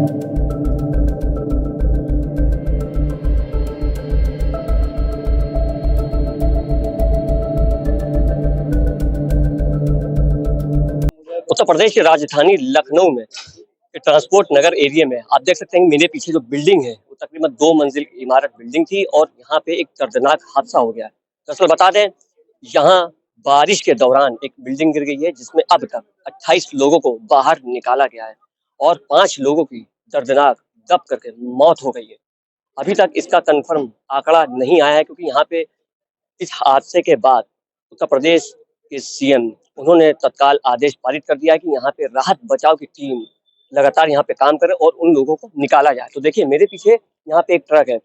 उत्तर प्रदेश की राजधानी लखनऊ में ट्रांसपोर्ट नगर एरिया में आप देख सकते हैं मेरे पीछे जो बिल्डिंग है वो तकरीबन 2 मंजिल इमारत बिल्डिंग थी और यहाँ पे एक दर्दनाक हादसा हो गया है। दरअसल बता दें, यहाँ बारिश के दौरान एक बिल्डिंग गिर गई है जिसमें अब तक 28 लोगों को बाहर निकाला गया है और 5 लोगों की दर्दनाक दब करके मौत हो गई है। अभी तक इसका कंफर्म आंकड़ा नहीं आया है क्योंकि यहाँ पे इस हादसे के बाद उत्तर प्रदेश के सीएम उन्होंने तत्काल आदेश पारित कर दिया है कि यहाँ पे राहत बचाव की टीम लगातार यहाँ पे काम करे और उन लोगों को निकाला जाए। तो देखिए मेरे पीछे यहाँ पे एक ट्रक है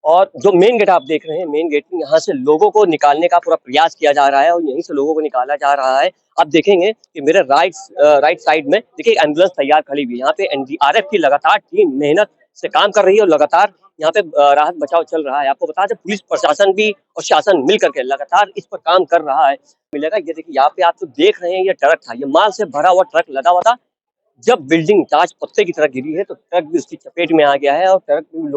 और जो मेन गेट आप देख रहे हैं, मेन गेट में यहाँ से लोगों को निकालने का पूरा प्रयास किया जा रहा है और यहीं से लोगों को निकाला जा रहा है। आप देखेंगे कि मेरे राइट साइड में देखिए एम्बुलेंस तैयार खड़ी हुई है। यहाँ पे एनडीआरएफ की लगातार टीम मेहनत से काम कर रही है और लगातार यहाँ पे राहत बचाव चल रहा है। आपको बता दें पुलिस प्रशासन भी और शासन मिल करके लगातार इस पर काम कर रहा है। मिलेगा ये देखिए यहाँ पे आप जो देख रहे हैं ये ट्रक था, ये माल से भरा हुआ ट्रक लदा हुआ था। जब बिल्डिंग ताज पत्ते की तरह गिरी है तो ट्रक भी उसकी चपेट में आ गया है और ट्रक में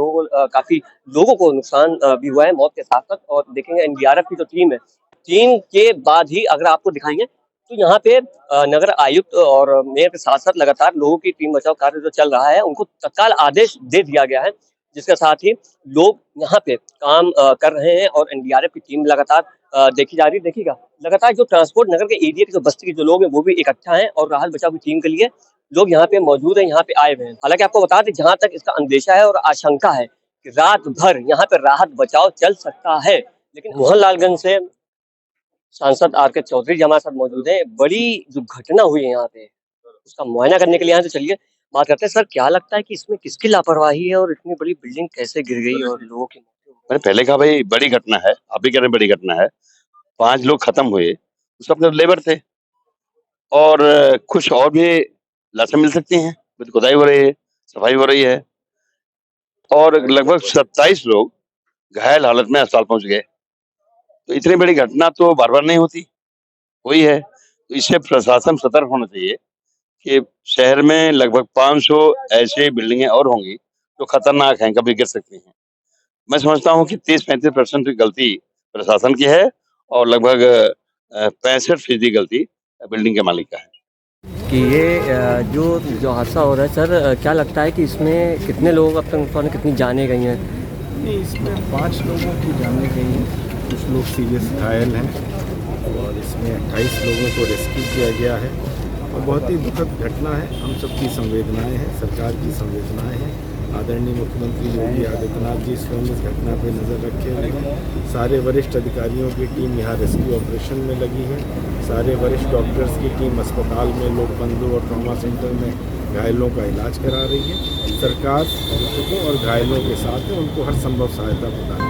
काफी लोगों को नुकसान भी हुआ है मौत के साथ साथ। और देखेंगे एनडीआरएफ की जो टीम है, टीम के बाद ही अगर आपको दिखाएंगे तो यहाँ पे नगर आयुक्त और मेयर के साथ साथ लगातार लोगों की टीम बचाव कार्य जो चल रहा है उनको तत्काल आदेश दे दिया गया है, जिसके साथ ही लोग यहाँ पे काम कर रहे हैं और एनडीआरएफ की टीम लगातार देखी जा रही है। देखिएगा लगातार जो ट्रांसपोर्ट नगर के एरिया के जो बस्ती के जो लोग हैं वो भी इकट्ठा हैं और राहत बचाव की टीम के लिए लोग यहाँ पे मौजूद हैं, यहाँ पे आए हुए हैं। हालांकि आपको बता दें जहां तक इसका अंदेशा है और आशंका है कि रात भर यहाँ पे राहत बचाव चल सकता है, लेकिन मोहनलालगंज से सांसद आर.के. चौधरी जी हमारे साथ मौजूद है। बड़ी जो घटना हुई है यहाँ पे उसका मुआयना करने के लिए यहाँ, तो चलिए बात करते हैं। सर क्या लगता है कि इसमें किसकी लापरवाही है और इतनी बड़ी बिल्डिंग कैसे गिर गई और लोगों की मौत हो गई? मैंने पहले कहा भाई बड़ी घटना है, आप भी कह रहे हैं बड़ी घटना है। 5 लोग खत्म हुए, सब लेबर थे और कुछ और भी लाशें मिल सकती हैं। खुदाई हो रही है, सफाई हो रही है और लगभग 27 लोग घायल हालत में अस्पताल पहुंच गए। तो इतनी बड़ी घटना तो बार बार नहीं होती, हुई है। तो इससे प्रशासन सतर्क होना चाहिए कि शहर में लगभग 500 ऐसे बिल्डिंगें और होंगी जो खतरनाक हैं, कभी गिर सकती हैं। मैं समझता हूँ कि 30-35% की गलती प्रशासन की है और लगभग 65% गलती बिल्डिंग के मालिक का है। कि ये जो हादसा हो रहा है सर, क्या लगता है कि इसमें कितने लोग अब तक नुकसान, कितनी जानें गई हैं? नहीं, इसमें 5 लोगों की जानें गई हैं, कुछ लोग सीरियस घायल हैं और इसमें 28 लोगों को रेस्क्यू किया गया है और बहुत ही दुखद घटना है। हम सबकी संवेदनाएं हैं, सरकार की संवेदनाएं हैं। आदरणीय मुख्यमंत्री योगी आदित्यनाथ जी स्वयं इस घटना पर नज़र रखे हुए हैं। सारे वरिष्ठ अधिकारियों की टीम यहाँ रेस्क्यू ऑपरेशन में लगी है। सारे वरिष्ठ डॉक्टर्स की टीम अस्पताल में, लोक बंधु और ट्रॉमा सेंटर में घायलों का इलाज करा रही है। सरकार मृतकों और घायलों के साथ है, उनको हर संभव सहायता प्रदान